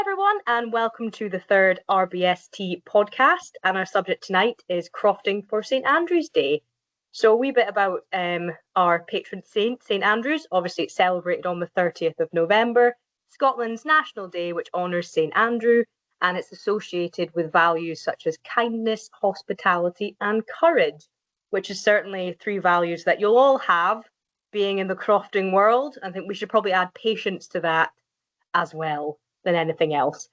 Everyone, and welcome to the third RBST podcast. And our subject tonight is crofting for St Andrew's Day. So a wee bit about our patron saint, St Andrews. Obviously, it's celebrated on the 30th of November, Scotland's national day, which honours St Andrew, and it's associated with values such as kindness, hospitality, and courage, which is certainly three values that you'll all have being in the crofting world. I think we should probably add patience to that as well than anything else.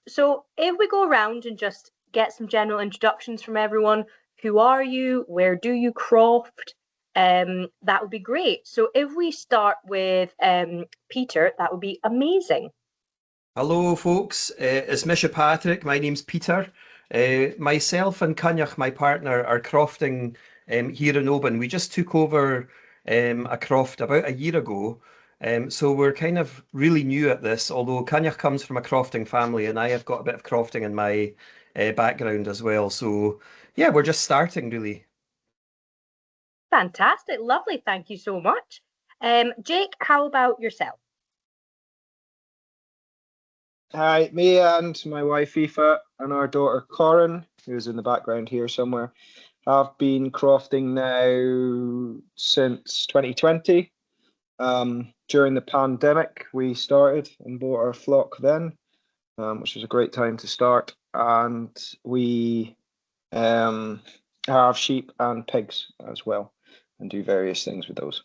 So if we go around and just get some general introductions from everyone, who are you? Where do you croft? That would be great. So if we start with Peter, that would be amazing. Hello, folks. It's Misha Patrick. My name's Peter. Myself and Cynach, my partner, are crofting here in Oban. We just took over a croft about a year ago. So we're kind of really new at this, although Cynach comes from a crofting family and I have got a bit of crofting in my background as well. So yeah, we're just starting really. Fantastic. Lovely. Thank you so much. Jake, how about yourself? Hi, me and my wife Aoife and our daughter Corin, who's in the background here somewhere, have been crofting now since 2020. During the pandemic, we started and bought our flock then, which was a great time to start. And we have sheep and pigs as well and do various things with those.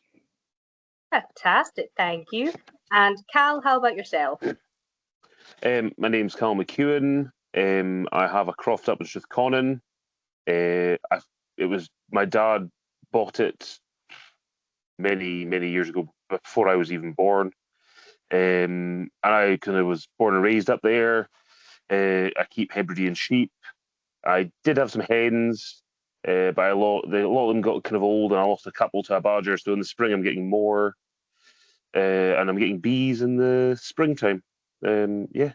Fantastic. Thank you. And Cal, how about yourself? My name's Cal McEwen. I have a croft up in Strathconan. It was my dad bought it many years ago, before I was even born. And I kind of was born and raised up there. I keep Hebridean sheep. I did have some hens, but a lot of them got kind of old, and I lost a couple to a badger. So in the spring, I'm getting more, and I'm getting bees in the springtime. Yeah.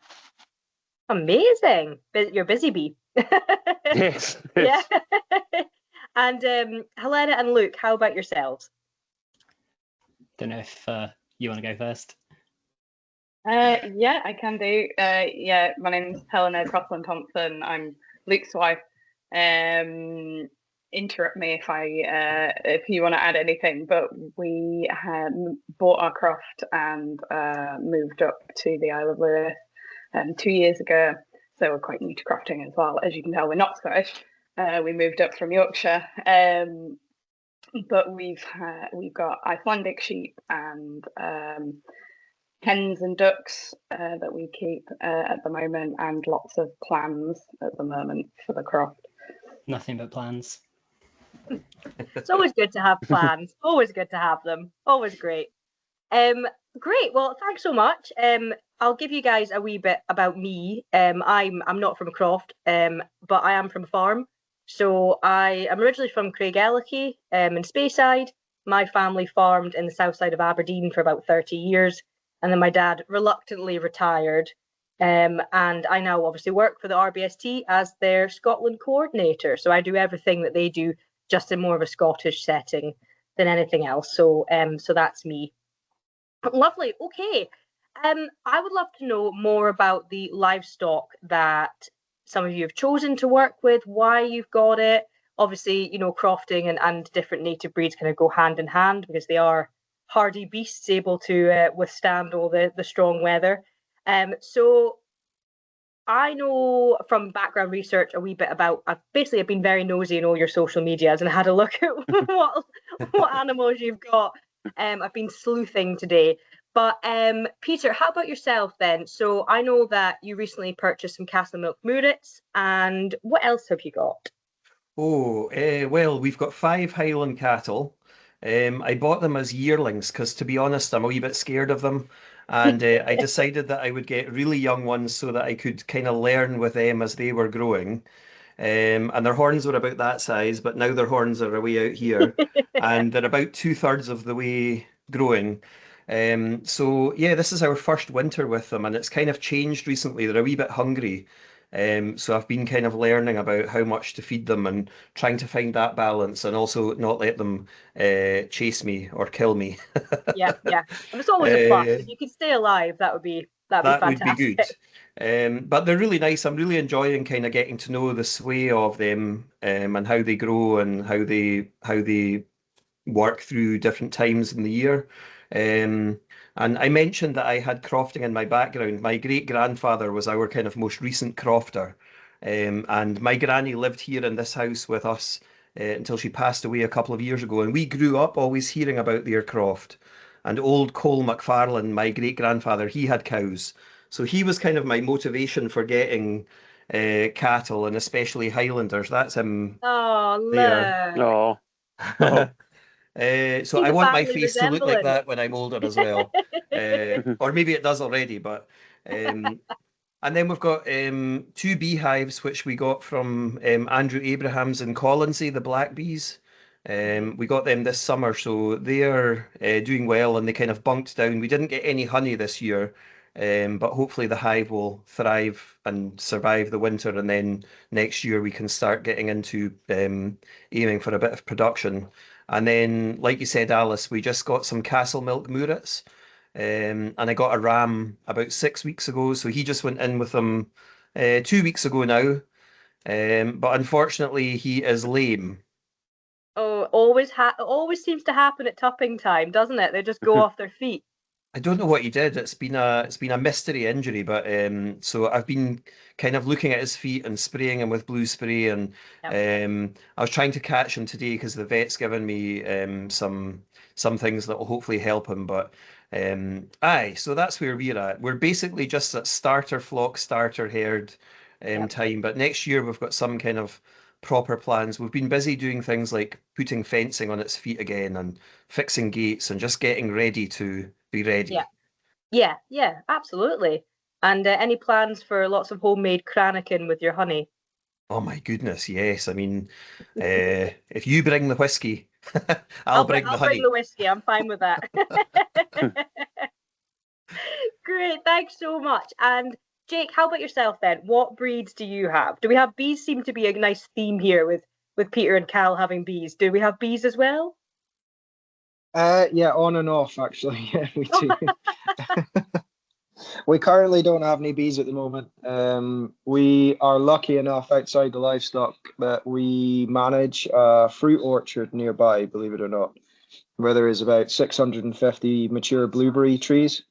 Amazing. You're busy bee. Yes. Yeah. And Helena and Luke, how about yourselves? Don't know if you want to go first. Yeah, I can do. Yeah, my name's Helena Crossland-Thompson. I'm Luke's wife. Interrupt me if you want to add anything, but we had bought our croft and moved up to the Isle of Lewis 2 years ago, so we're quite new to crofting as well. As you can tell, we're not Scottish. We moved up from Yorkshire, but we've got Icelandic sheep and hens and ducks that we keep at the moment, and lots of plans at the moment for the croft. Nothing but plans. It's always good to have plans. Always good to have them. Always great. Great. Well, thanks so much. I'll give you guys a wee bit about me. I'm not from a croft, but I am from a farm. So I am originally from Craigellachie in Speyside. My family farmed in the south side of Aberdeen for about 30 years. And then my dad reluctantly retired. And I now obviously work for the RBST as their Scotland coordinator. So I do everything that they do, just in more of a Scottish setting than anything else. So that's me. Lovely. Okay. I would love to know more about the livestock that some of you have chosen to work with, why you've got it. Obviously, you know, crofting and different native breeds kind of go hand in hand because they are hardy beasts able to withstand all the strong weather. So I know from background research a wee bit about, I've been very nosy in all your social medias and had a look at what animals you've got. I've been sleuthing today. But Peter, how about yourself then? So I know that you recently purchased some Castle Milk Murits, and what else have you got? Oh, well, we've got 5 Highland cattle. I bought them as yearlings because, to be honest, I'm a wee bit scared of them. And I decided that I would get really young ones so that I could kind of learn with them as they were growing. And their horns were about that size, but now their horns are way out here. And they're about 2/3 of the way growing. So yeah, this is our first winter with them, and it's kind of changed recently. They're a wee bit hungry. So I've been kind of learning about how much to feed them and trying to find that balance and also not let them chase me or kill me. Yeah. And it's always a plus. If you could stay alive, that would be That'd be That would be fantastic. good. But they're really nice. I'm really enjoying kind of getting to know the sway of them, and how they grow and how they work through different times in the year. And I mentioned that I had crofting in my background. My great grandfather was our kind of most recent crofter. And my granny lived here in this house with us until she passed away a couple of years ago. And we grew up always hearing about their croft. And old Cole McFarlane, my great grandfather, he had cows. So he was kind of my motivation for getting cattle, and especially Highlanders. That's him Oh, there. look. Oh, So See I the want my family face to look like resemblance. that when I'm older as well. Or maybe it does already, but and then we've got two beehives which we got from Andrew Abrahams in Colonsay, the black bees. We got them this summer, so they're doing well, and they kind of bunked down. We didn't get any honey this year, but hopefully the hive will thrive and survive the winter, and then next year we can start getting into aiming for a bit of production. And then, like you said, Alice, we just got some Castle Milk Murets. And I got a ram about 6 weeks ago, so he just went in with them 2 weeks ago now. But unfortunately, he is lame. Oh, always seems to happen at tupping time, doesn't it? They just go off their feet. I don't know what he did. It's been a mystery injury, but so I've been kind of looking at his feet and spraying him with blue spray, and I was trying to catch him today because the vet's given me some things that will hopefully help him. But so that's where we're at. We're basically just at starter flock, starter herd time. But next year we've got some kind of proper plans. We've been busy doing things like putting fencing on its feet again and fixing gates and just getting ready to be ready. Yeah, absolutely. And any plans for lots of homemade cranachan with your honey? Oh my goodness, yes. I mean, if you bring the whiskey, I'll bring the I'll bring honey. the whiskey. I'm fine with that. Great, thanks so much. And Jake, how about yourself then? What breeds do you have? Do we have bees? Seem to be a nice theme here with Peter and Cal having bees. Do we have bees as well? Yeah, on and off actually. Yeah, we do. We currently don't have any bees at the moment. We are lucky enough outside the livestock that we manage a fruit orchard nearby, believe it or not, where there is about 650 mature blueberry trees,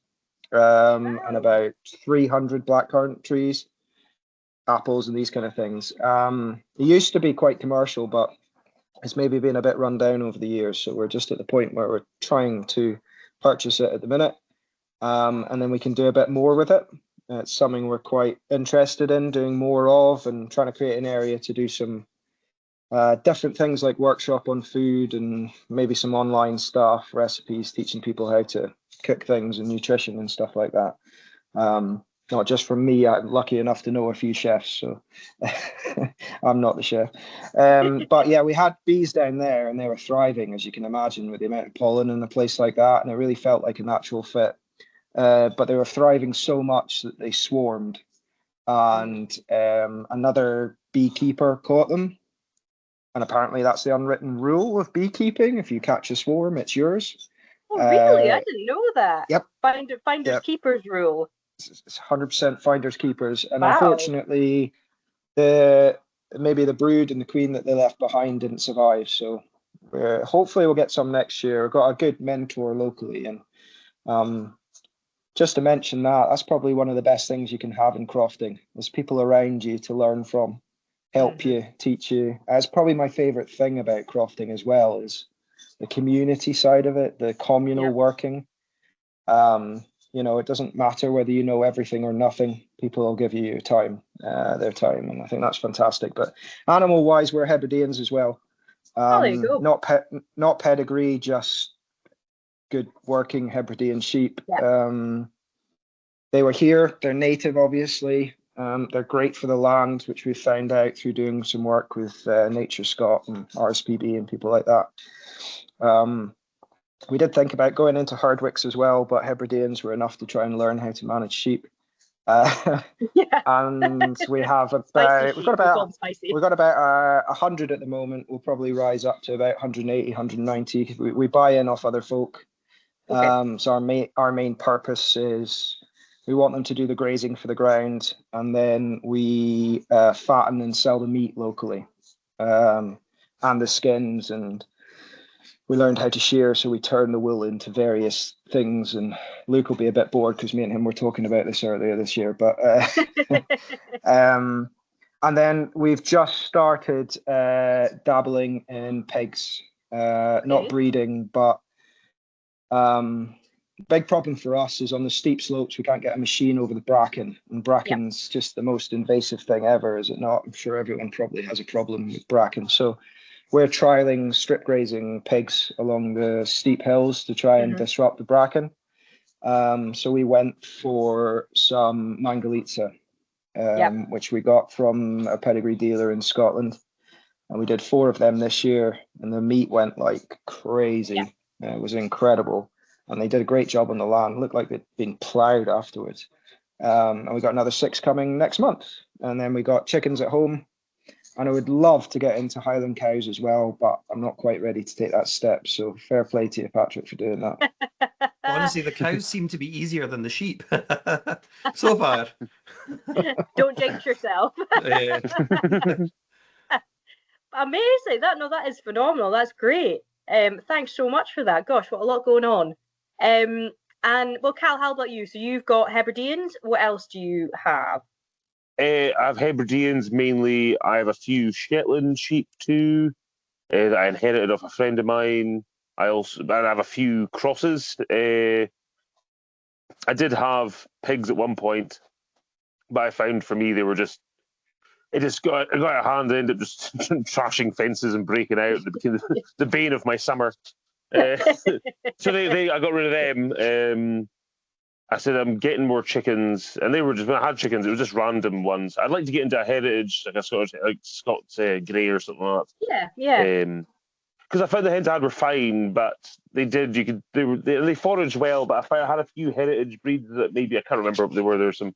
and about 300 blackcurrant trees, apples, and these kind of things. It used to be quite commercial, but it's maybe been a bit run down over the years. So we're just at the point where we're trying to purchase it at the minute. And then we can do a bit more with it. It's something we're quite interested in doing more of, and trying to create an area to do some different things like workshop on food and maybe some online stuff, recipes, teaching people how to cook things and nutrition and stuff like that. Not just from me, I'm lucky enough to know a few chefs, so I'm not the chef. But yeah, we had bees down there and they were thriving, as you can imagine, with the amount of pollen in a place like that, and it really felt like a natural fit. But they were thriving so much that they swarmed, and another beekeeper caught them. And apparently that's the unwritten rule of beekeeping. If you catch a swarm, it's yours. Oh, really? I didn't know that. Yep. Finders keepers rule. It's 100% finders keepers. And Wow. unfortunately, maybe the brood and the queen that they left behind didn't survive. So hopefully we'll get some next year. We've got a good mentor locally, and just to mention that's probably one of the best things you can have in crofting. There's people around you to learn from, help you, teach you. That's probably my favorite thing about crofting as well, is the community side of it, the communal working. It doesn't matter whether you know everything or nothing. People will give you your time, their time, and I think that's fantastic. But animal-wise, we're Hebrideans as well. There you go. Not pedigree, just good working Hebridean sheep. They were here. They're native, obviously. They're great for the land, which we found out through doing some work with Nature Scott and RSPB and people like that. We did think about going into Herdwicks as well, but Hebrideans were enough to try and learn how to manage sheep. And we have we've got about 100 at the moment. We'll probably rise up to about 180, 190. We buy in off other folk. So our main purpose is We want them to do the grazing for the ground, and then we fatten and sell the meat locally, and the skins. And we learned how to shear, so we turn the wool into various things. And Luke will be a bit bored because me and him were talking about this earlier this year. But and then we've just started dabbling in pigs, not breeding, but big problem for us is on the steep slopes we can't get a machine over the bracken, and bracken's just the most invasive thing ever, is it not? I'm sure everyone probably has a problem with bracken. So we're trialing strip grazing pigs along the steep hills to try and disrupt the bracken. So we went for some Mangalitsa, which we got from a pedigree dealer in Scotland, and we did 4 of them this year, and the meat went like crazy. It was incredible. And they did a great job on the land. Looked like they'd been ploughed afterwards. And we got another 6 coming next month. And then we got chickens at home. And I would love to get into Highland cows as well, but I'm not quite ready to take that step. So fair play to you, Patrick, for doing that. Honestly, the cows seem to be easier than the sheep so far. Don't jinx yourself. Amazing. That is phenomenal. That's great. Thanks so much for that. Gosh, what a lot going on. And well, Cal, how about you? So you've got Hebrideans. What else do you have? I have Hebrideans mainly. I have a few Shetland sheep too that I inherited off a friend of mine. I have a few crosses. I did have pigs at one point, but I found for me they were just. I got a hand. I ended up just trashing fences and breaking out. It became the bane of my summer. So I got rid of them. I said I'm getting more chickens, and they were just when I had chickens, it was just random ones. I'd like to get into a heritage, like a Scottish, like Scots grey or something like that. Yeah. Because I found the hens I had were fine, but they foraged well. But I had a few heritage breeds that maybe I can't remember what they were. There were some.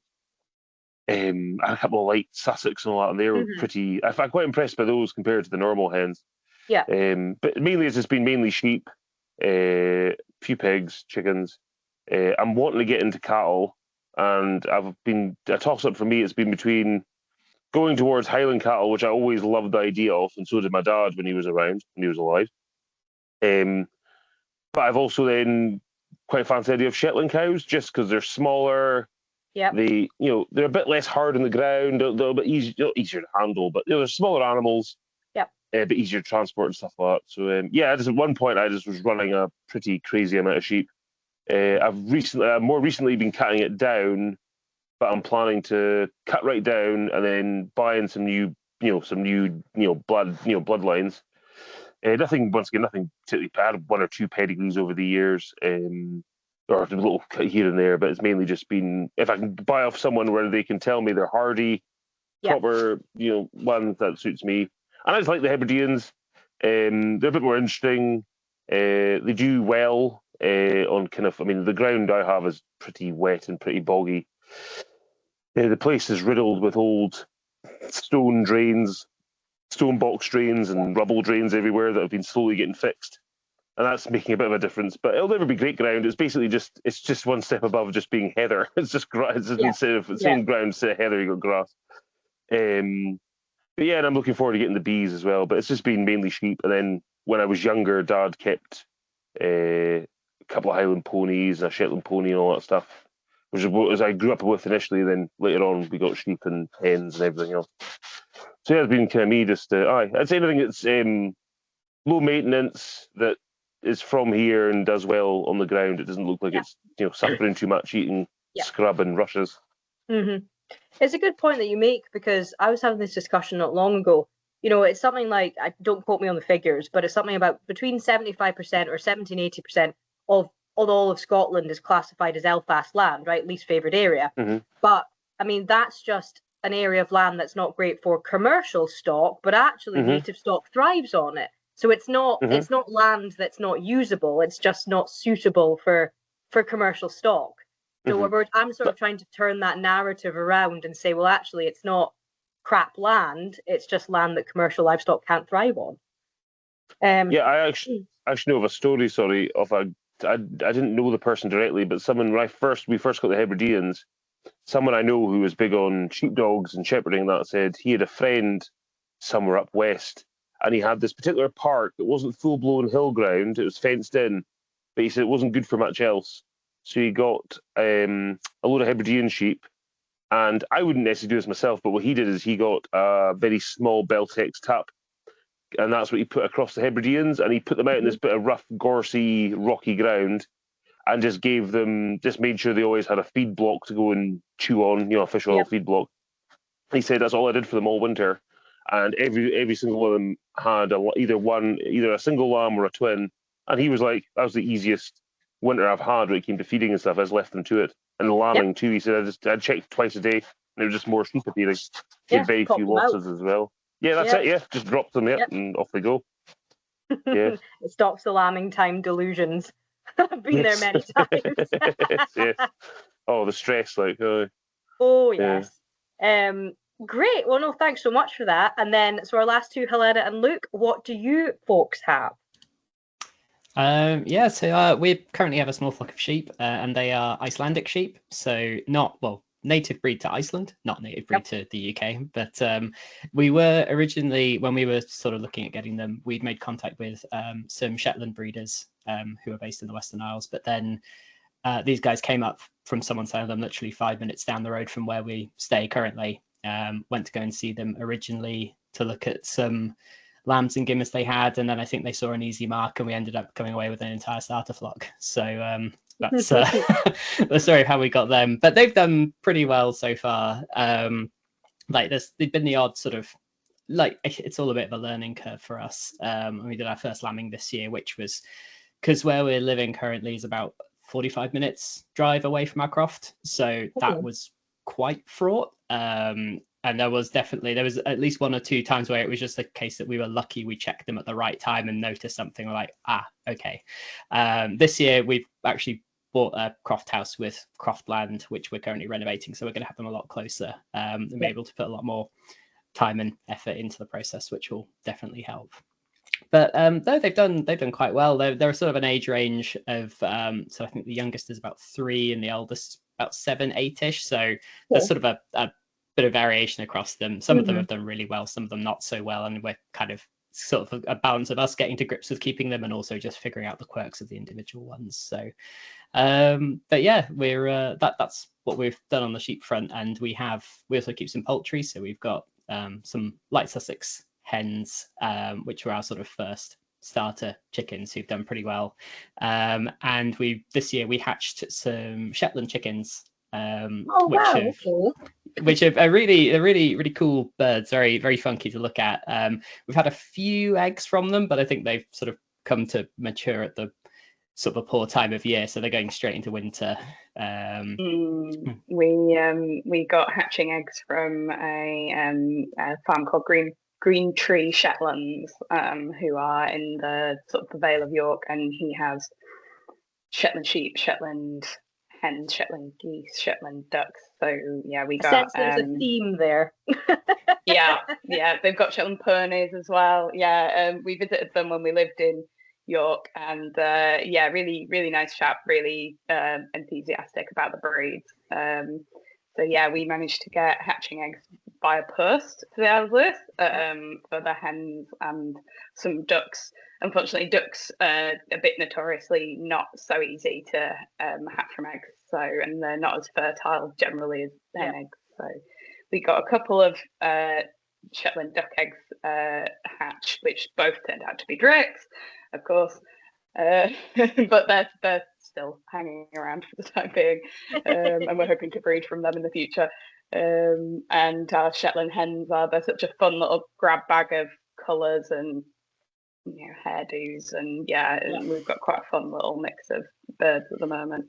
I had a couple of light Sussex and all that, and they were pretty. I'm quite impressed by those compared to the normal hens. Yeah. But mainly it's just been mainly sheep, few pigs, chickens. I'm wanting to get into cattle, and a toss up for me. It's been between going towards Highland cattle, which I always loved the idea of, and so did my dad when he was around, when he was alive. But I've also then quite fancied the idea of Shetland cows, just because they're smaller. Yeah. They're a bit less hard on the ground, they're a bit easier to handle, but they're smaller animals. Yeah. A bit easier to transport and stuff like that. So just at one point I just was running a pretty crazy amount of sheep. I've more recently been cutting it down, but I'm planning to cut right down and then buy in some new bloodlines. Nothing particularly. I had 1 or 2 pedigrees over the years, or a little cut here and there, but it's mainly just been if I can buy off someone where they can tell me they're hardy, proper, one that suits me. And I just like the Hebrideans. They're a bit more interesting. They do well on the ground I have is pretty wet and pretty boggy. The place is riddled with old stone box drains and rubble drains everywhere that have been slowly getting fixed. And that's making a bit of a difference. But it'll never be great ground. It's basically just one step above just being heather. It's just grass. Instead of saying ground, instead of heather, you got grass. But yeah, and I'm looking forward to getting the bees as well. But it's just been mainly sheep. And then when I was younger, Dad kept a couple of Highland ponies and a Shetland pony and all that stuff, which is what I grew up with initially. Then later on, we got sheep and hens and everything else. So yeah, it's been kind of me just. I'd say anything that's low maintenance that is from here and does well on the ground. It doesn't look like it's suffering too much, eating scrub and rushes. Mm-hmm. It's a good point that you make, because I was having this discussion not long ago. It's something like, don't quote me on the figures, but it's something about between 75% or 70 and 80% of all of Scotland is classified as Elfast land, right? Least favoured area. Mm-hmm. But that's just an area of land that's not great for commercial stock, but actually native stock thrives on it. So it's not land that's not usable. It's just not suitable for commercial stock. So I'm sort of trying to turn that narrative around and say, well, actually, it's not crap land. It's just land that commercial livestock can't thrive on. I actually know of a story. Sorry, I didn't know the person directly, but someone when we first got the Hebrideans, someone I know who was big on sheepdogs and shepherding that said he had a friend somewhere up west, and he had this particular park that wasn't full-blown hill ground, it was fenced in, but he said it wasn't good for much else. So he got a load of Hebridean sheep, and I wouldn't necessarily do this myself, but what he did is he got a very small Beltex tap, and that's what he put across the Hebrideans, and he put them out in this bit of rough, gorsy, rocky ground, and just made sure they always had a feed block to go and chew on, a fish oil feed block. He said that's all I did for them all winter, and every single one of them had either a single lamb or a twin, and he was like, that was the easiest winter I've had when it came to feeding and stuff. I just left them to it, and the lambing too. He said I checked twice a day, and there was just more sheep appearing. He had very few losses as well. Yeah, that's it. Yeah, just drop them, and off they go. Yeah, it stops the lambing time delusions. I've been there many times. yes. Oh, the stress, Oh yes. Great. Well, no, thanks so much for that. And then, so our last two, Helena and Luke, what do you folks have? So we currently have a small flock of sheep, and they are Icelandic sheep. So native breed to Iceland, not native breed to the UK. But we were originally, when we were sort of looking at getting them, we'd made contact with some Shetland breeders who are based in the Western Isles. But then these guys came up from someone selling them literally 5 minutes down the road from where we stay currently. Went to go and see them originally to look at some lambs and gimmers they had, and then I think they saw an easy mark, and we ended up coming away with an entire starter flock. So that's the story of how we got them. But they've done pretty well so far. They've been the odd sort of, it's all a bit of a learning curve for us. We did our first lambing this year, which was because where we're living currently is about 45 minutes drive away from our croft, so that was quite fraught. And there was at least one or two times where it was just a case that we were lucky we checked them at the right time and noticed something. We're like, okay. This year we've actually bought a croft house with croft land, which we're currently renovating, so we're going to have them a lot closer and be able to put a lot more time and effort into the process, which will definitely help. But no, they've done quite well. They're sort of an age range of so I think the youngest is about 3 and the eldest about 7, 8-ish. So there's sort of a bit of variation across them. Some of them have done really well, some of them not so well, and we're kind of sort of a balance of us getting to grips with keeping them and also just figuring out the quirks of the individual ones. So but yeah, we're that's what we've done on the sheep front. And we also keep some poultry, so we've got some light Sussex hens, which were our sort of first starter chickens who've done pretty well. And this year we hatched some Shetland chickens, which are really cool birds, very, very funky to look at. We've had a few eggs from them, but I think they've sort of come to mature at the sort of a poor time of year, so they're going straight into winter. We got hatching eggs from a farm called Green Tree Shetlands, who are in the sort of the Vale of York, and he has Shetland sheep, Shetland hens, Shetland geese, Shetland ducks. So yeah, we got. There's a theme there. yeah, they've got Shetland ponies as well. Yeah, we visited them when we lived in York, and really, really nice chap, really enthusiastic about the breeds. So yeah, we managed to get hatching eggs via post to the Isle of Lewis for the hens and some ducks. Unfortunately, ducks are a bit notoriously not so easy to hatch from eggs, and they're not as fertile generally as hen eggs. So we got a couple of Shetland duck eggs hatched, which both turned out to be drakes, of course, but they're still hanging around for the time being, and we're hoping to breed from them in the future. And our Shetland hens they're such a fun little grab bag of colours and hairdos, and we've got quite a fun little mix of birds at the moment.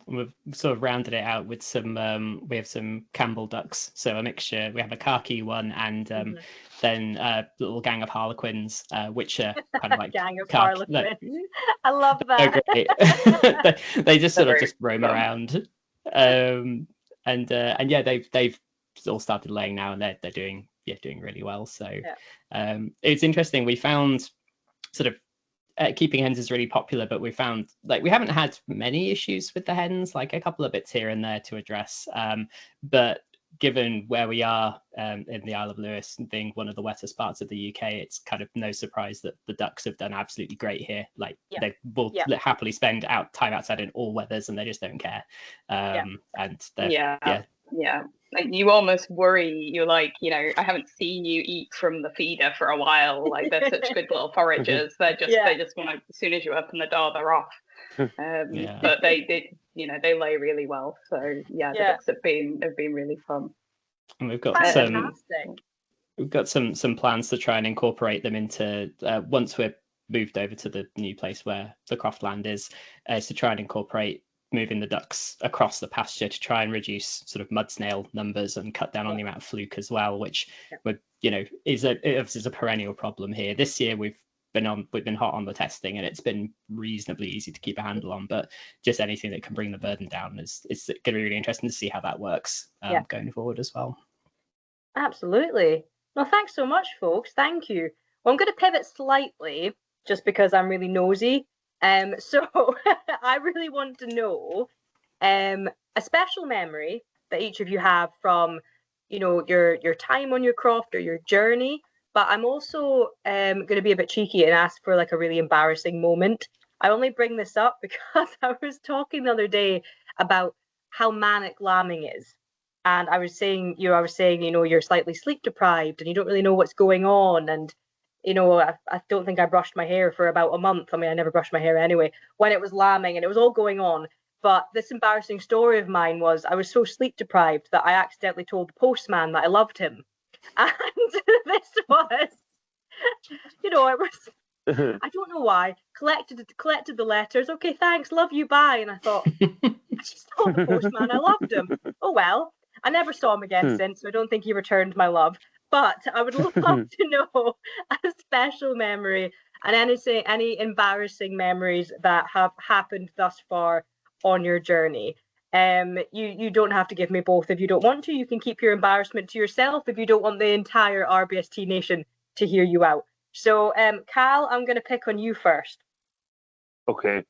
We've sort of rounded it out with some we have some Campbell ducks, so a mixture. We have a khaki one and then a little gang of harlequins, which are kind of like gang of harlequins. I love that. they just sort of just roam around, and they've all started laying now, and they're doing really well. So it's interesting. We found sort of keeping hens is really popular, but we found like we haven't had many issues with the hens, like a couple of bits here and there to address. But given where we are in the Isle of Lewis, being one of the wettest parts of the UK, it's kind of no surprise that the ducks have done absolutely great here. Like they will happily spend time outside in all weathers, and they just don't care. And yeah. Like you almost worry. You're like, I haven't seen you eat from the feeder for a while. Like they're such good little foragers. They just want to, as soon as you open the door, they're off. But they lay really well. So the ducks have been really fun. And we've got some plans to try and incorporate them into once we're moved over to the new place where the croft land is to try and incorporate moving the ducks across the pasture to try and reduce sort of mud snail numbers and cut down on the amount of fluke as well, which would is a perennial problem here. This year we've been hot on the testing, and it's been reasonably easy to keep a handle on, but just anything that can bring the burden down is going to be really interesting to see how that works going forward as well. Absolutely. Well, thanks so much, folks. Thank you. Well, I'm going to pivot slightly just because I'm really nosy. So I really want to know a special memory that each of you have from, your time on your croft or your journey. But I'm also going to be a bit cheeky and ask for like a really embarrassing moment. I only bring this up because I was talking the other day about how manic lambing is. And I was saying, you're slightly sleep deprived and you don't really know what's going on. And, I don't think I brushed my hair for about a month. I mean, I never brushed my hair anyway, when it was lambing and it was all going on. But this embarrassing story of mine was I was so sleep deprived that I accidentally told the postman that I loved him. And this was, it was, I don't know why, collected the letters. Okay, thanks, love you, bye. And I thought, I just told the postman I loved him. Oh, well, I never saw him again since, so I don't think he returned my love. But I would love to know a special memory and any embarrassing memories that have happened thus far on your journey. You don't have to give me both if you don't want to. You can keep your embarrassment to yourself if you don't want the entire RBST nation to hear you out. So, Cal, I'm going to pick on you first. Okay.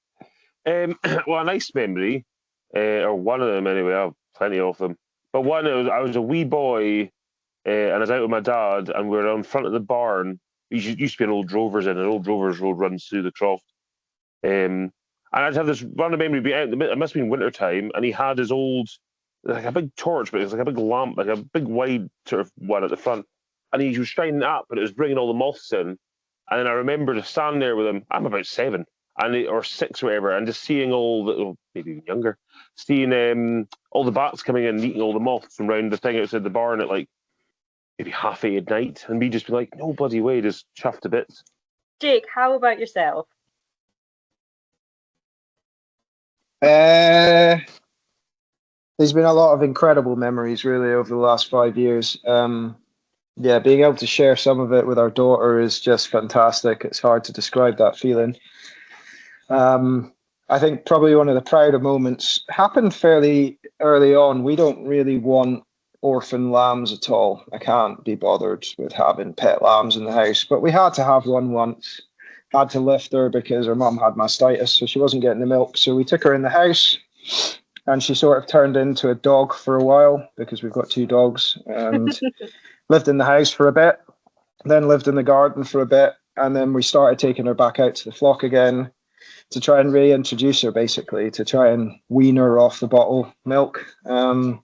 Well, a nice memory, or one of them anyway. I have plenty of them. But one, I was a wee boy, and I was out with my dad, and we were on front of the barn. It used to be an old Drovers Inn, and old Drovers Road runs through the croft. And I'd have this random memory being out. It must have been winter time, and he had his old, like a big torch, but it was like a big lamp, like a big wide sort of one at the front. And he was shining it up, and it was bringing all the moths in. And then I remember to stand there with him. I'm about 7, or 6, or whatever, and just seeing all the, maybe even younger, seeing all the bats coming in and eating all the moths from around the thing outside the barn at like maybe 8:30 at night, and me just be like, no bloody way, just chuffed to bits. Jake, how about yourself? There's been a lot of incredible memories really over the last 5 years. Being able to share some of it with our daughter is just fantastic. It's hard to describe that feeling. I think probably one of the prouder moments happened fairly early on. We don't really want orphan lambs at all. I can't be bothered with having pet lambs in the house, but we had to have one once. Had to lift her because her mum had mastitis, so she wasn't getting the milk. So we took her in the house, and she sort of turned into a dog for a while because we've got 2 dogs, and lived in the house for a bit, then lived in the garden for a bit, and then we started taking her back out to the flock again to try and reintroduce her, basically, to try and wean her off the bottle milk. And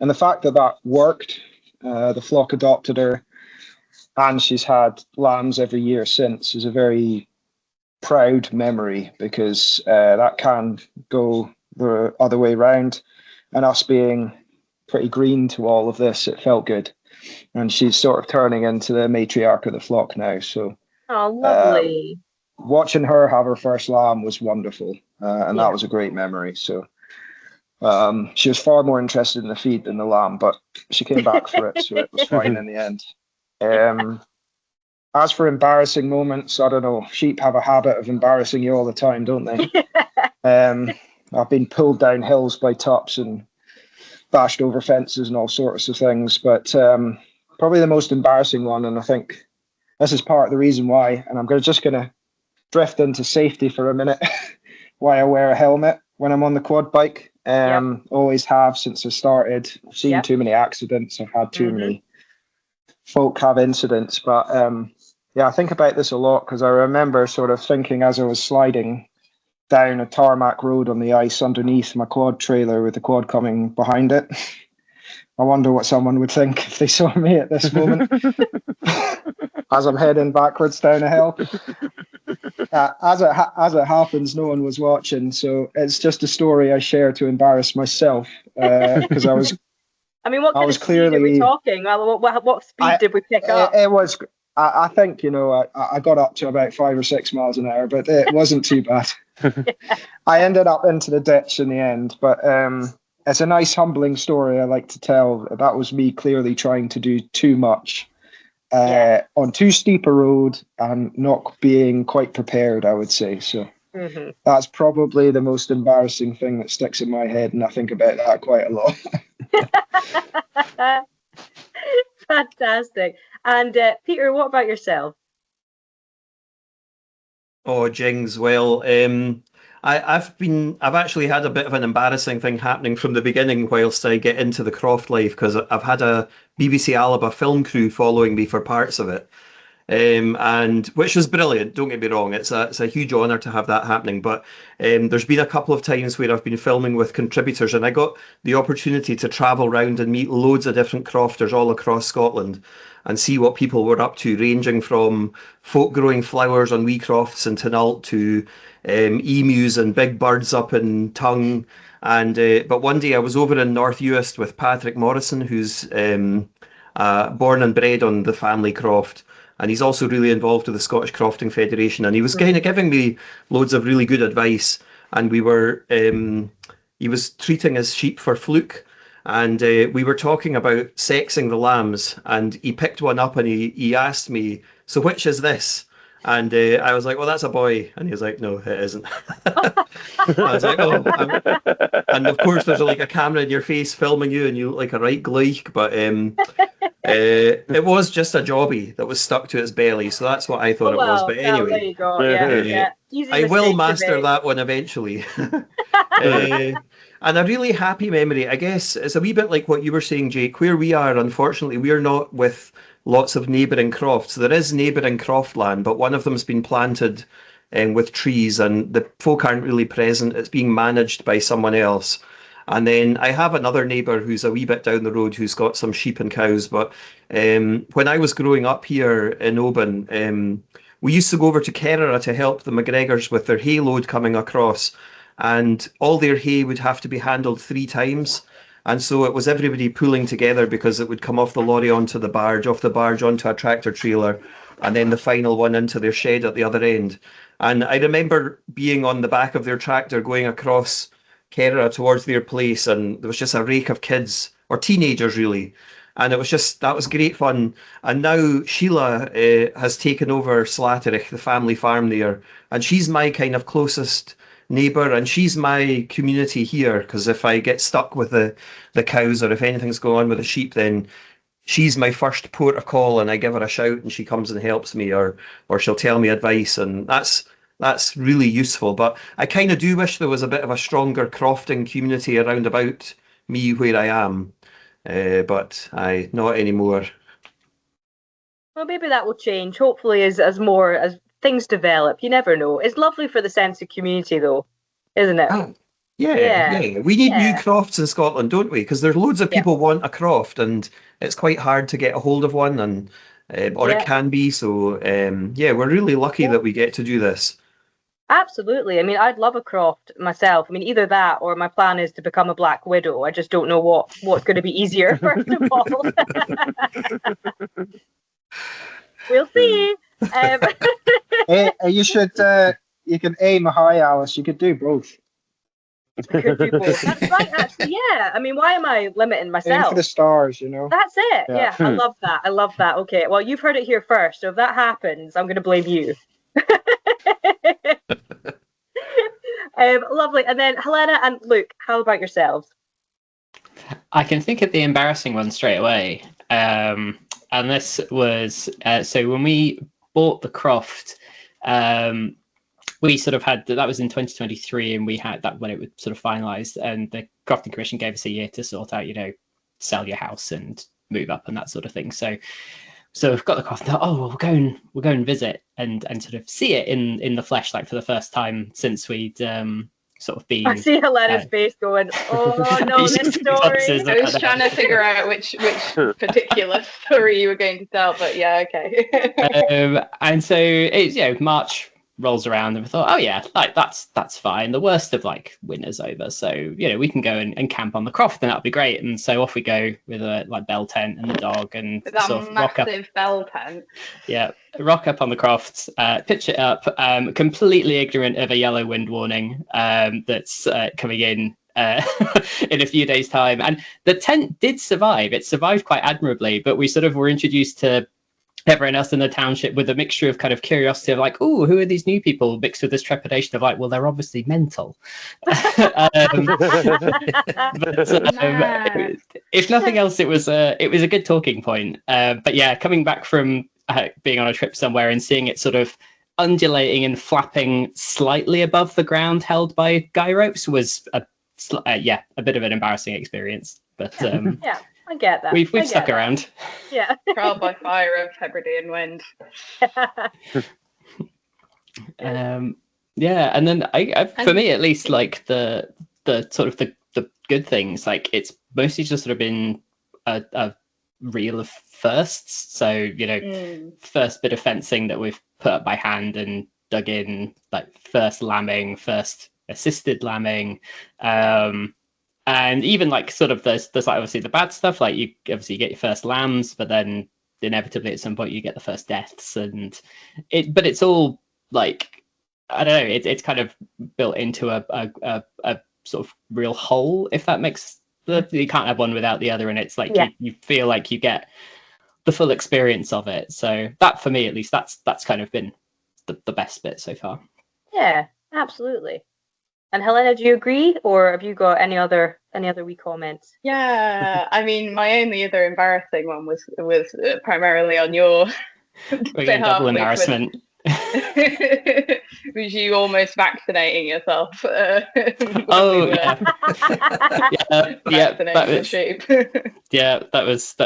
the fact that worked, the flock adopted her, and she's had lambs every year since, is a very proud memory, because that can go the other way around. And us being pretty green to all of this, it felt good. And she's sort of turning into the matriarch of the flock now. So, oh, lovely. Watching her have her first lamb was wonderful, and that was a great memory. So, she was far more interested in the feed than the lamb, but she came back for it, so it was fine in the end. As for embarrassing moments, I don't know. Sheep have a habit of embarrassing you all the time, don't they? I've been pulled down hills by tups and bashed over fences and all sorts of things, but probably the most embarrassing one, and I think this is part of the reason why, and I'm just going to drift into safety for a minute while I wear a helmet when I'm on the quad bike. Always have since I started. I've seen too many accidents. I've had too many folk have incidents. But I think about this a lot because I remember sort of thinking as I was sliding down a tarmac road on the ice underneath my quad trailer with the quad coming behind it. I wonder what someone would think if they saw me at this moment as I'm heading backwards down a hill. As it happens, no one was watching, so it's just a story I share to embarrass myself because I was. I mean, what kind of speed are we talking? What speed did we pick up? It was. I think I got up to about 5 or 6 miles an hour, but it wasn't too bad. I ended up into the ditch in the end, but it's a nice humbling story I like to tell. That was me clearly trying to do too much on too steep a road and not being quite prepared, I would say. So that's probably the most embarrassing thing that sticks in my head, and I think about that quite a lot. Fantastic. And Peter, what about yourself? Oh, Jings. Well, I've actually had a bit of an embarrassing thing happening from the beginning whilst I get into the croft life, because I've had a BBC Alaba film crew following me for parts of it, and which was brilliant. Don't get me wrong; it's a huge honour to have that happening. But there's been a couple of times where I've been filming with contributors, and I got the opportunity to travel around and meet loads of different crofters all across Scotland and see what people were up to, ranging from folk growing flowers on wee crofts in Tinault to emus and big birds up in Tongue. And but one day I was over in North Uist with Patrick Morrison, who's born and bred on the family croft, and he's also really involved with the Scottish Crofting Federation. And he was kind of giving me loads of really good advice. And we were he was treating his sheep for fluke. And we were talking about sexing the lambs, and he picked one up and he asked me, "So which is this?" And I was like, "Well, that's a boy." And he was like, "No, it isn't." I was like, "Oh." And of course, there's like a camera in your face filming you, and you look like a right gleich. But it was just a jobby that was stuck to its belly, so that's what I thought it was. But anyway, there you go. Yeah. I will master that one eventually. And a really happy memory, I guess, it's a wee bit like what you were saying, Jake. Where we are, unfortunately, we're not with lots of neighbouring crofts. There is neighbouring croft land, but one of them's been planted with trees, and the folk aren't really present. It's being managed by someone else. And then I have another neighbour who's a wee bit down the road who's got some sheep and cows. But when I was growing up here in Oban, we used to go over to Kerrera to help the McGregors with their hay load coming across. And all their hay would have to be handled 3 times. And so it was everybody pulling together because it would come off the lorry onto the barge, off the barge onto a tractor trailer, and then the final one into their shed at the other end. And I remember being on the back of their tractor going across Kerrera towards their place, and there was just a rake of kids, or teenagers really. And it was just, that was great fun. And now Sheila has taken over Slatterich, the family farm there, and she's my kind of closest neighbour, and she's my community here, because if I get stuck with the cows, or if anything's going on with the sheep, then she's my first port of call, and I give her a shout and she comes and helps me, or she'll tell me advice, and that's really useful. But I kind of do wish there was a bit of a stronger crofting community around about me where I am, but not anymore. Well, maybe that will change, hopefully, as more as things develop. You never know. It's lovely for the sense of community, though, isn't it? Oh, yeah. We need new crofts in Scotland, don't we? Because there's loads of people want a croft, and it's quite hard to get a hold of one, and or it can be. So we're really lucky that we get to do this. Absolutely. I mean, I'd love a croft myself. I mean, either that or my plan is to become a Black Widow. I just don't know what's going to be easier, first of all. We'll see. You should. You can aim high, Alice. You could do both. I could do both. That's right, actually. Yeah. I mean, why am I limiting myself? Aim for the stars, you know. That's it. Yeah. I love that. I love that. Okay. Well, you've heard it here first. So if that happens, I'm going to blame you. Lovely. And then Helena and Luke, how about yourselves? I can think of the embarrassing one straight away. And this was so when we bought the croft, we sort of had that was in 2023, and we had that when it was sort of finalized, and the Crofting Commission gave us a year to sort out, sell your house and move up and that sort of thing. So we've got the croft. Oh, well, we'll go and visit and sort of see it in the flesh, like for the first time since we'd sort of been. I see Helena's face going, oh no, this story. I was trying to figure out which particular story you were going to tell, but yeah, okay. And so it's March rolls around, and we thought, oh yeah, like that's fine. The worst of like winter's over, so we can go and camp on the croft, and that'll be great. And so off we go with a like bell tent and the dog, and that sort of rock up. Massive bell tent. Yeah, rock up on the croft, pitch it up, completely ignorant of a yellow wind warning that's coming in in a few days' time. And the tent did survive. It survived quite admirably, but we sort of were introduced to everyone else in the township with a mixture of kind of curiosity of like, oh, who are these new people, mixed with this trepidation of like, well, they're obviously mental. If nothing else, it was a good talking point. But yeah, coming back from being on a trip somewhere and seeing it sort of undulating and flapping slightly above the ground held by guy ropes was a bit of an embarrassing experience. But yeah. I get that. We've stuck around. Yeah. Trial by fire of Hebridean wind. Yeah, and then for me at least, like the sort of the good things, like it's mostly just sort of been a reel of firsts. So first bit of fencing that we've put up by hand and dug in, like first lambing, first assisted lambing. And even like sort of there's like obviously the bad stuff, like you get your first lambs, but then inevitably at some point you get the first deaths, but it's all like, I don't know, it's kind of built into a sort of real whole, if that makes you can't have one without the other, and it's like you feel like you get the full experience of it. So that for me at least, that's kind of been the best bit so far. Yeah, absolutely. And Helena, do you agree, or have you got any other wee comments? Yeah, I mean, my only other embarrassing one was primarily on your behalf, double embarrassment. Was you almost vaccinating yourself? Oh yeah, that was sheep. Yeah, that was.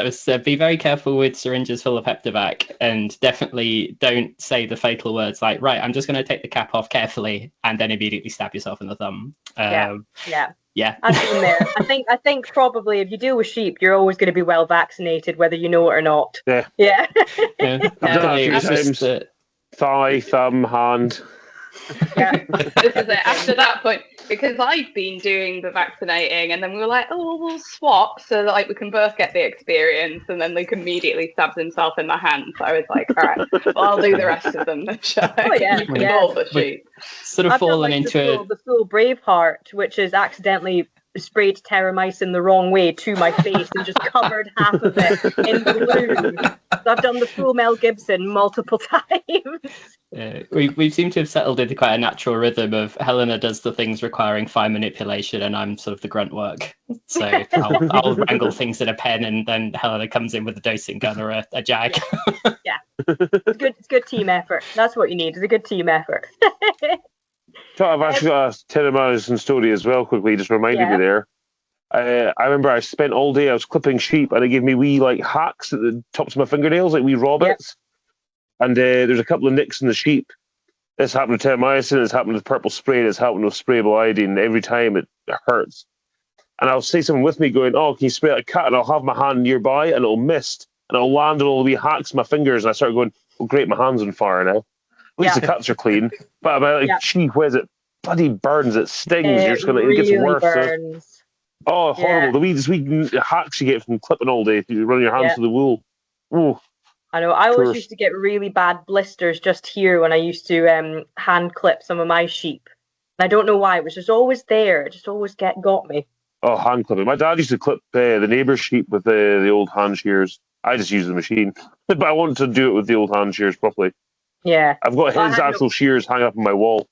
Be very careful with syringes full of Heptavac, and definitely don't say the fatal words like, right, I'm just going to take the cap off carefully, and then immediately stab yourself in the thumb. Yeah. I've been there. I think probably if you deal with sheep, you're always going to be well vaccinated, whether you know it or not. Yeah. Thigh, thumb, hand. Yeah, this is it. After that point, because I've been doing the vaccinating, and then we were like, oh, we'll swap so that like we can both get the experience, and then Luke immediately stabs himself in the hand. So I was like, all right, well, I'll do the rest of them. Shall I? Oh yeah, you can all the sheep. Sort of fallen into the full Braveheart, which is accidentally sprayed terramycin the wrong way to my face and just covered half of it in blue. So I've done the full Mel Gibson multiple times. We seem to have settled into quite a natural rhythm of Helena does the things requiring fine manipulation, and I'm sort of the grunt work. So I'll wrangle things in a pen, and then Helena comes in with a dosing gun or a jag. Yeah. It's good team effort. That's what you need, is a good team effort. So I've actually got a terramycin story as well, quickly, just reminded me there. I remember I spent all day, I was clipping sheep, and they gave me wee like hacks at the tops of my fingernails, like wee rabbits. Yep. And there's a couple of nicks in the sheep. This happened with terramycin, this happened with purple spray, this happened with sprayable iodine. Every time it hurts. And I'll see someone with me going, oh, can you spray a cut? And I'll have my hand nearby, and it'll mist, and it'll land on all the wee hacks in my fingers. And I start going, well, great, my hand's on fire now. At least the cuts are clean. But about like, sheep, where's it? Bloody burns, it stings. You're just gonna, it gets worse. Burns. Oh, horrible! The wee hacks you get from clipping all day. You run your hands through the wool. Ooh. I know. I always used to get really bad blisters just here when I used to hand clip some of my sheep. And I don't know why. It was just always there. It just always got me. Oh, hand clipping. My dad used to clip the neighbour's sheep with the old hand shears. I just used the machine, but I wanted to do it with the old hand shears properly. Yeah. I've got his actual shears hung up on my wall.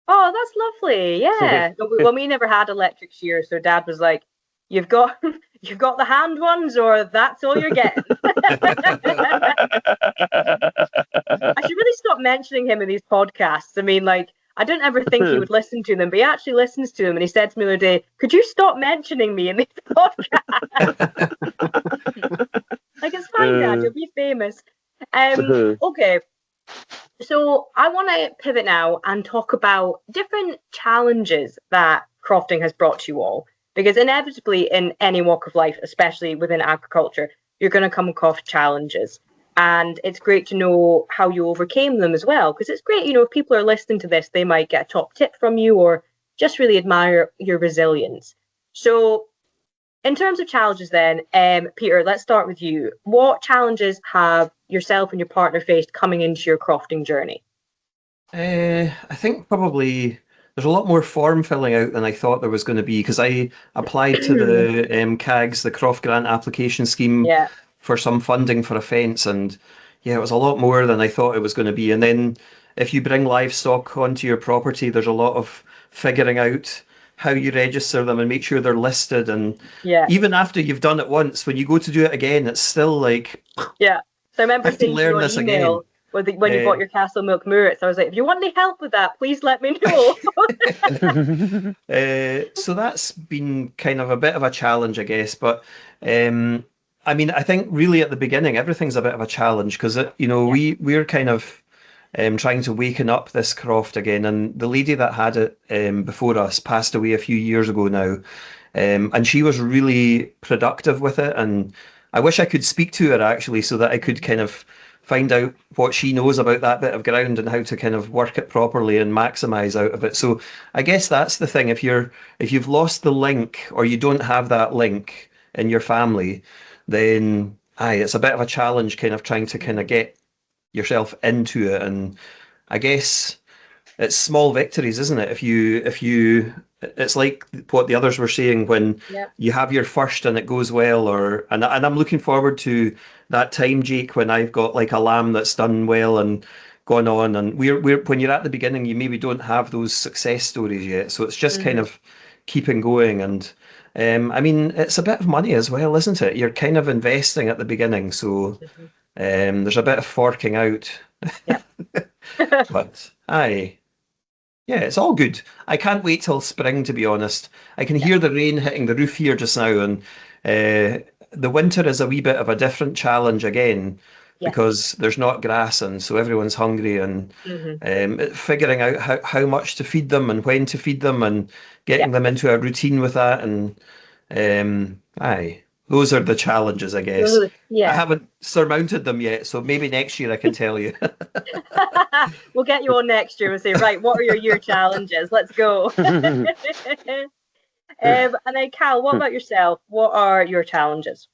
Oh, that's lovely. Yeah. Well, we never had electric shears, so Dad was like, "You've got the hand ones, or that's all you're getting." I should really stop mentioning him in these podcasts. I mean, like, I don't ever think he would listen to them, but he actually listens to them. And he said to me the other day, "Could you stop mentioning me in these podcasts?" Like, it's fine, Dad. You'll be famous. Okay. So I want to pivot now and talk about different challenges that crofting has brought to you all. Because inevitably, in any walk of life, especially within agriculture, you're going to come across challenges. And it's great to know how you overcame them as well. Because it's great, if people are listening to this, they might get a top tip from you or just really admire your resilience. So in terms of challenges then, Peter, let's start with you. What challenges have yourself and your partner faced coming into your crofting journey? I think probably there's a lot more form filling out than I thought there was going to be, because I applied to the CAGS, the Croft Grant Application Scheme, for some funding for a fence, and it was a lot more than I thought it was going to be. And then if you bring livestock onto your property, there's a lot of figuring out how you register them and make sure they're listed. And even after you've done it once, when you go to do it again, it's still like, so I remember saying to you on email when you bought your Castle Milk Murets, I was like, if you want any help with that, please let me know. So that's been kind of a bit of a challenge, I guess. But I mean, I think really at the beginning, everything's a bit of a challenge, because we're kind of trying to waken up this croft again. And the lady that had it before us passed away a few years ago now, and she was really productive with it. And I wish I could speak to her actually, so that I could kind of find out what she knows about that bit of ground and how to kind of work it properly and maximize out of it. So I guess that's the thing. If you've lost the link, or you don't have that link in your family, then it's a bit of a challenge kind of trying to kind of get yourself into it. And I guess it's small victories, isn't it? If you it's like what the others were saying, when you have your first and it goes well, and I'm looking forward to that time, Jake, when I've got like a lamb that's done well and gone on. And we're when you're at the beginning, you maybe don't have those success stories yet, so it's just kind of keeping going. And I mean, it's a bit of money as well, isn't it? You're kind of investing at the beginning, so there's a bit of forking out. But it's all good. I can't wait till spring, to be honest. I can hear the rain hitting the roof here just now, and the winter is a wee bit of a different challenge again, because there's not grass, and so everyone's hungry, and figuring out how much to feed them and when to feed them, and getting them into a routine with that. And those are the challenges, I guess. I haven't surmounted them yet, so maybe next year I can tell you. We'll get you on next year and say, right, what are your year challenges? Let's go. And then Cal, what about yourself? What are your challenges?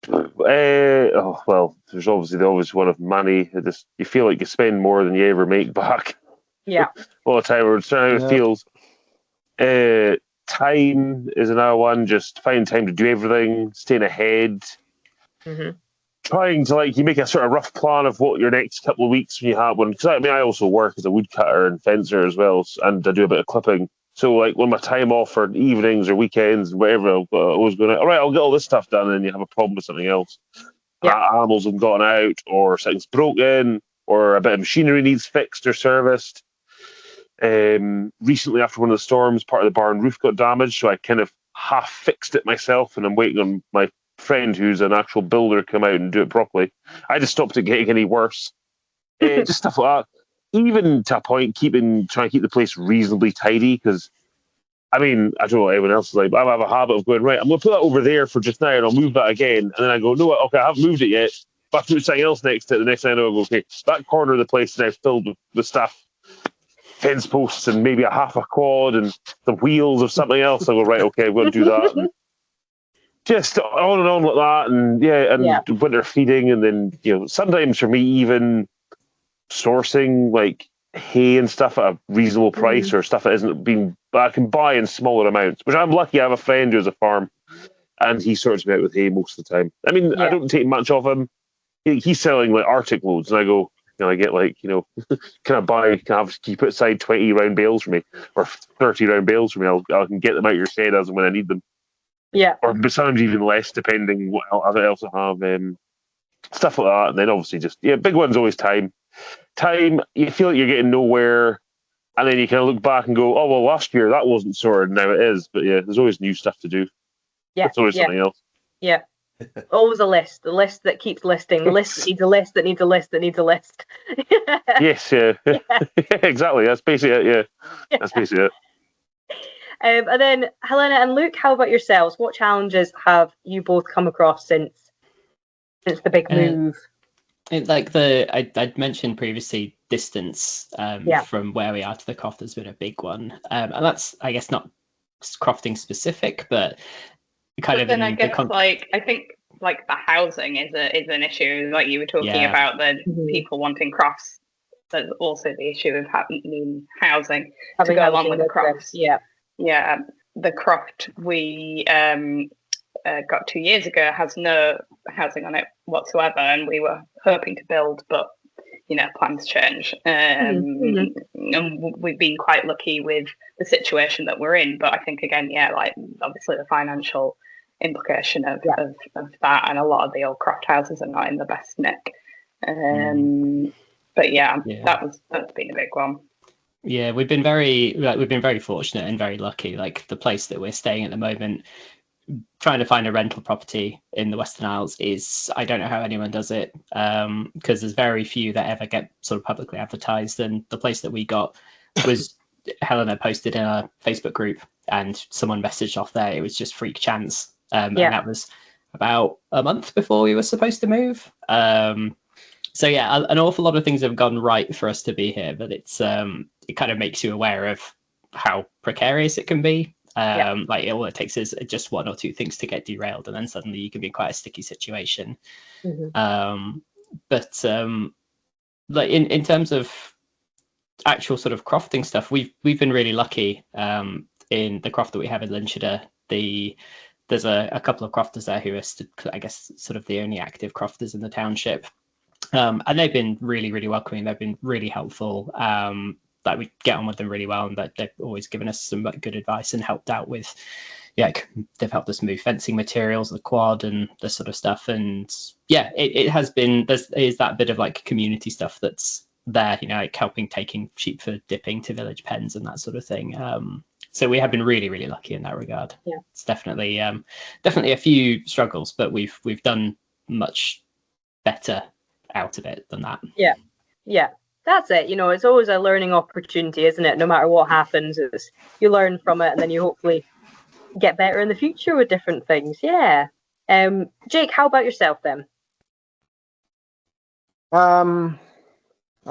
Well, there's obviously the obvious one of money. You feel like you spend more than you ever make back. All the time. It's how it feels. Time is another one. Just finding time to do everything, staying ahead. Trying to you make a sort of rough plan of what your next couple of weeks when you have one. Because I also work as a woodcutter and fencer as well, and I do a bit of clipping. So when my time off for evenings or weekends, whatever, I was going, all right, I'll get all this stuff done, and you have a problem with something else. Animals have gotten out, or something's broken, or a bit of machinery needs fixed or serviced. Recently, after one of the storms, part of the barn roof got damaged, so I kind of half fixed it myself, and I'm waiting on my friend who's an actual builder come out and do it properly. I just stopped it getting any worse. Just stuff like that. Even to a point, trying to keep the place reasonably tidy, because I mean, I don't know what anyone else is like, but I have a habit of going, right, I'm going to put that over there for just now, and I'll move that again. And then I go, no, okay, I haven't moved it yet, but I put something else next to it. The next thing I know, I go, okay, that corner of the place is now filled with stuff, fence posts, and maybe a half a quad and the wheels of something else. I go, right, okay, I'm going to do that. And just on and on like that. And winter feeding. And then, sometimes for me, even sourcing hay and stuff at a reasonable price, or stuff that isn't being, I can buy in smaller amounts, which I'm lucky. I have a friend who has a farm, and he sorts me out with hay most of the time. I mean, I don't take much off him. He's selling Arctic loads, and I go, I get can you put aside 20 round bales for me, or 30 round bales for me? I can get them out your shed as and when I need them. Or sometimes even less, depending what else I have. stuff like that. And then obviously just, big one's always time. Time, you feel like you're getting nowhere, and then you kind of look back and go, oh, well, last year that wasn't sorted, now it is. But yeah, there's always new stuff to do. Yeah, There's always something else. Yeah. Always a list. The list that keeps listing. The list that needs a list that needs a list that needs a list. Yes, yeah. Exactly. That's basically it, yeah. That's basically it. And then Helena and Luke, how about yourselves? What challenges have you both come across since the big move? I'd mentioned previously, distance from where we are to the croft has been a big one, and that's, I guess, not crofting specific, but kind of. Then I guess I think the housing is an issue. Like you were talking about the people wanting crofts. There's also the issue of having housing to go along with the crofts. Yeah, the croft we got 2 years ago has no housing on it whatsoever, and we were hoping to build, but plans change. And we've been quite lucky with the situation that we're in, but I think again, obviously the financial implication of that, and a lot of the old croft houses are not in the best nick. But that's been a big one. Yeah, we've been very fortunate and very lucky. Like the place that we're staying at the moment, trying to find a rental property in the Western Isles is, I don't know how anyone does it, because there's very few that ever get sort of publicly advertised. And the place that we got was Helena posted in a Facebook group, and someone messaged off there. It was just freak chance, and that was about a month before we were supposed to move. So yeah, an awful lot of things have gone right for us to be here, but it's it kind of makes you aware of how precarious it can be. All it takes is just one or two things to get derailed, and then suddenly you can be in quite a sticky situation. But in terms of actual sort of crofting stuff, we've been really lucky in the croft that we have in Linchester. There's a couple of crofters there who are, I guess, sort of the only active crofters in the township. And they've been really, really welcoming. They've been really helpful. We get on with them really well, and that they've always given us some good advice and helped out with, they've helped us move fencing materials, the quad, and this sort of stuff. And it has been, is that bit of community stuff that's there, helping taking sheep for dipping to village pens and that sort of thing. So we have been really, really lucky in that regard. It's definitely a few struggles, but we've done much better out of it than that. That's it. It's always a learning opportunity, isn't it? No matter what happens, you learn from it, and then you hopefully get better in the future with different things. Jake, how about yourself then? I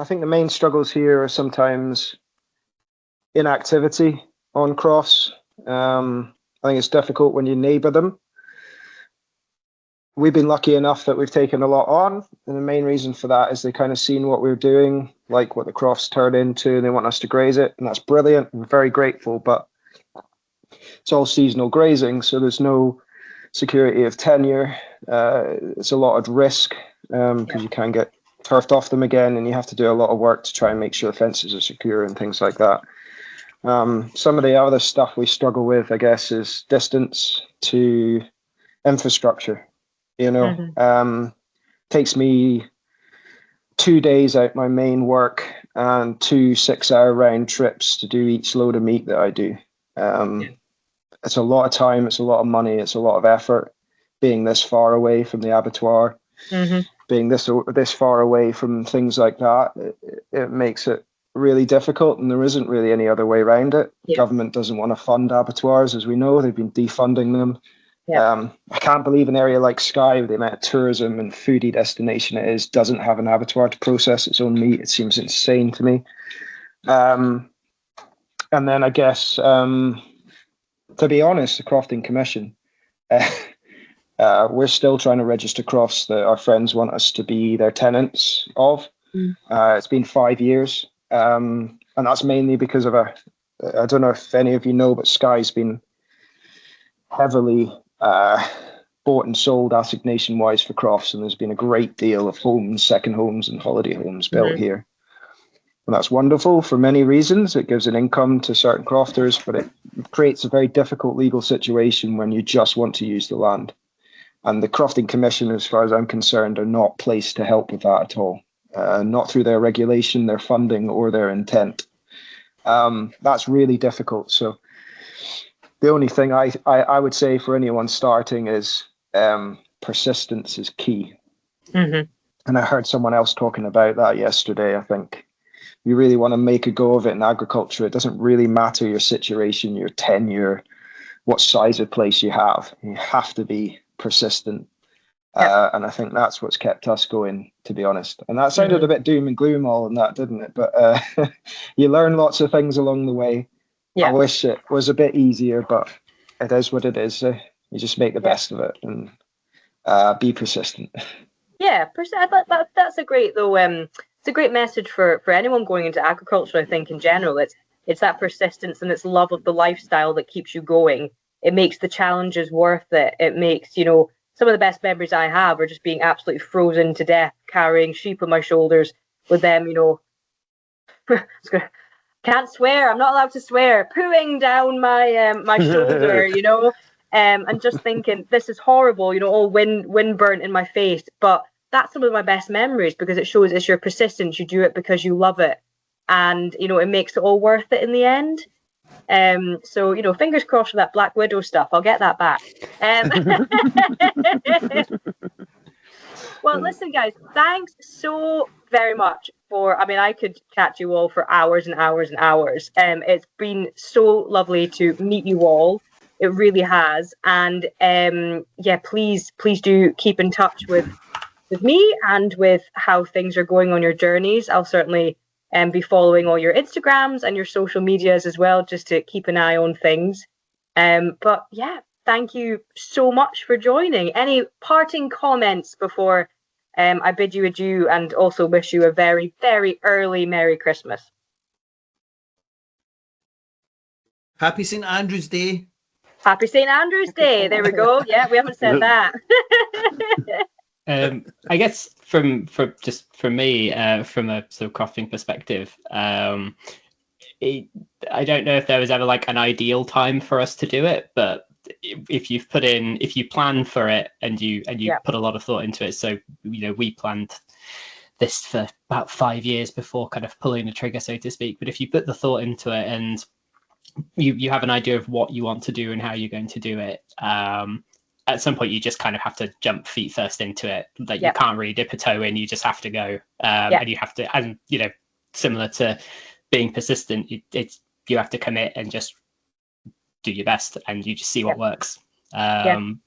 think the main struggles here are sometimes inactivity on crofts. I think it's difficult when you neighbour them. We've been lucky enough that we've taken a lot on, and the main reason for that is they kind of seen what we're doing, like what the crofts turn into, and they want us to graze it, and that's brilliant. I'm very grateful, but it's all seasonal grazing, so there's no security of tenure. It's a lot of risk because you can get turfed off them again, and you have to do a lot of work to try and make sure fences are secure and things like that. Some of the other stuff we struggle with, I guess, is distance to infrastructure. Takes me 2 days out my main work and 2 6-hour round trips to do each load of meat that I do. It's a lot of time, it's a lot of money, it's a lot of effort being this far away from the abattoir, being this far away from things like that. It makes it really difficult, and there isn't really any other way around it. Government doesn't want to fund abattoirs, as we know. They've been defunding them. I can't believe an area like Skye, with the amount of tourism and foodie destination it is, doesn't have an abattoir to process its own meat. It seems insane to me. And then I guess, to be honest, the Crofting Commission, we're still trying to register crofts that our friends want us to be their tenants of. It's been 5 years, and that's mainly because of I don't know if any of you know, but Skye's been heavily bought and sold assignation wise for crofts, and there's been a great deal of homes, second homes and holiday homes built here, and that's wonderful for many reasons. It gives an income to certain crofters, but it creates a very difficult legal situation when you just want to use the land. And the Crofting Commission, as far as I'm concerned, are not placed to help with that at all. Not through their regulation, their funding, or their intent. That's really difficult. So the only thing I would say for anyone starting is persistence is key. Mm-hmm. And I heard someone else talking about that yesterday. I think you really want to make a go of it in agriculture. It doesn't really matter your situation, your tenure, what size of place you have. You have to be persistent. And I think that's what's kept us going, to be honest. And that sounded a bit doom and gloom all in that, didn't it? But you learn lots of things along the way. I wish it was a bit easier, but it is what it is. You just make the best of it and be persistent. Yeah, that's a great though. It's a great message for anyone going into agriculture. I think in general, it's that persistence and it's love of the lifestyle that keeps you going. It makes the challenges worth it. It makes, you know, some of the best memories I have are just being absolutely frozen to death, carrying sheep on my shoulders with them, you know. Can't swear. I'm not allowed to swear. Pooing down my my shoulder, you know. And just thinking, this is horrible, you know, all wind burnt in my face. But that's some of my best memories because it shows it's your persistence. You do it because you love it. And, you know, it makes it all worth it in the end. So, you know, fingers crossed for that Black Widow stuff. I'll get that back. Well, listen, guys, thanks so very much for, I mean, I could chat to you all for hours and hours and hours. It's been so lovely to meet you all. It really has. And yeah, please do keep in touch with me and with how things are going on your journeys. I'll certainly be following all your Instagrams and your social medias as well, just to keep an eye on things. But yeah, thank you so much for joining. Any parting comments before I bid you adieu and also wish you a very, very early Merry Christmas? Happy St. Andrew's Day. Happy St. Andrew's Day. There we go. Yeah, we haven't said that. I guess from me, from a sort of crofting perspective, I don't know if there was ever like an ideal time for us to do it, but if you plan for it and you put a lot of thought into it. So, you know, we planned this for about 5 years before kind of pulling the trigger, so to speak. But if you put the thought into it and you have an idea of what you want to do and how you're going to do it, at some point you just kind of have to jump feet first into it. Like you can't really dip a toe in, you just have to go. And you have to, and you know, similar to being persistent, you have to commit and just do your best and you just see what works. And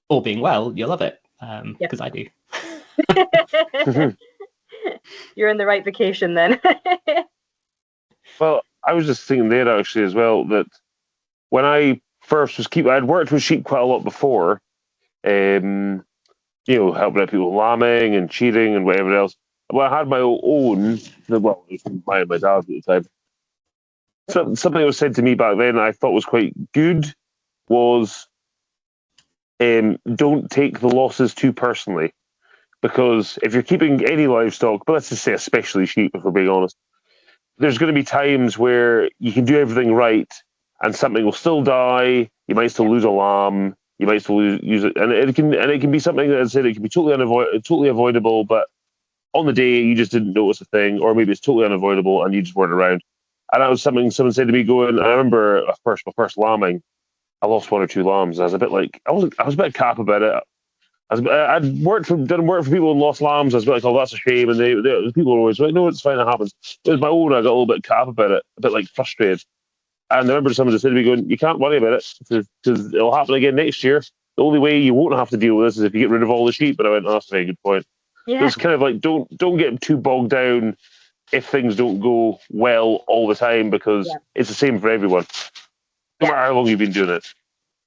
all being well, you'll love it, because I do. You're in the right vacation then. Well, I was just thinking there actually as well that when I first was I'd worked with sheep quite a lot before, you know, helping out people lambing and cheating and whatever else. When I had my own, well, it was my dad's at the time. Something that was said to me back then I thought was quite good was don't take the losses too personally, because if you're keeping any livestock, but let's just say especially sheep, if we're being honest, there's going to be times where you can do everything right and something will still die. You might still lose a lamb. You might still use it, and it can be something that I said it can be totally avoidable, but on the day you just didn't notice a thing, or maybe it's totally unavoidable and you just weren't around. And that was something someone said to me going. I remember my first lambing, I lost 1 or 2 lambs. I was a bit like I was a bit cap about it. I'd done work for people and lost lambs. I was like, oh, that's a shame. And the people were always like, no, it's fine, it happens. It was my own. I got a little bit cap about it, a bit like frustrated. And I remember someone just said to me, going, you can't worry about it because it'll happen again next year. The only way you won't have to deal with this is if you get rid of all the sheep. And I went, oh, that's a very good point. Yeah. It's kind of like, don't get too bogged down if things don't go well all the time, because it's the same for everyone, no matter how long you've been doing it.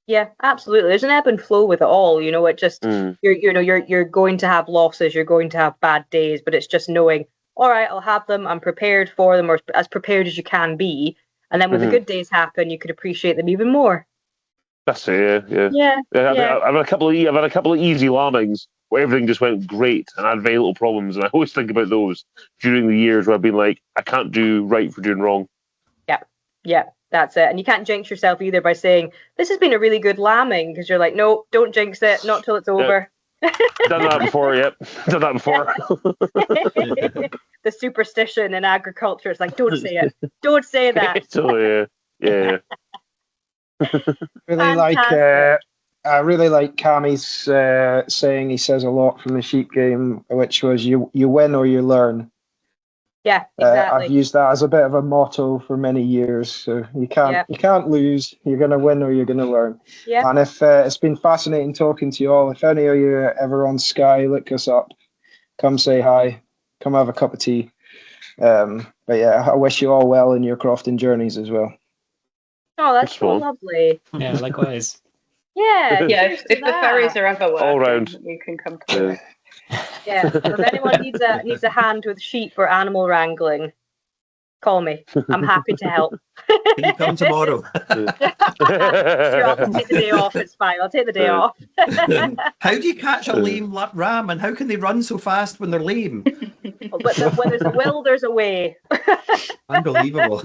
Yeah, absolutely. There's an ebb and flow with it all. You know, it just you're going to have losses, you're going to have bad days, but it's just knowing, all right, I'll have them. I'm prepared for them, or as prepared as you can be. And then when the good days happen, you could appreciate them even more. That's it. Yeah. I've had a couple of easy lambings where everything just went great and I had very little problems. And I always think about those during the years where I've been like, I can't do right for doing wrong. Yeah. That's it. And you can't jinx yourself either by saying, this has been a really good lambing, because you're like, no, don't jinx it, not till it's over. Done that before, yep. Done that before. The superstition in agriculture is like, don't say it. Don't say that. So, yeah. Really like I really like Cammy's saying he says a lot from the sheep game, which was you win or you learn. Yeah, exactly. I've used that as a bit of a motto for many years. So you can't lose. You're going to win or you're going to learn. Yeah. And if it's been fascinating talking to you all. If any of you are ever on Sky, look us up. Come say hi. Come have a cup of tea. But yeah, I wish you all well in your crofting journeys as well. Oh, that's so lovely. Yeah, likewise. Yeah. Yeah, if the ferries are ever working, all round, you can come to it. Yeah, if anyone needs a hand with sheep or animal wrangling, call me. I'm happy to help. Can you come tomorrow? Sure, I'll take the day off. It's fine. I'll take the day off. How do you catch a lame ram, and how can they run so fast when they're lame? When there's a will, there's a way. Unbelievable.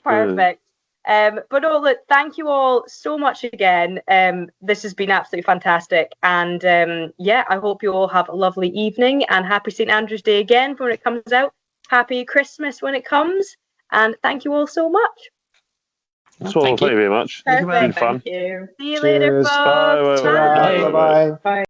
Perfect. But look, thank you all so much again. This has been absolutely fantastic, and I hope you all have a lovely evening, and happy St. Andrew's Day again when it comes out. Happy Christmas when it comes, and thank you all so much. So, thank you very much. Perfect. It's been fun. Thank you. See you later, folks. Bye. Bye. Bye. Bye.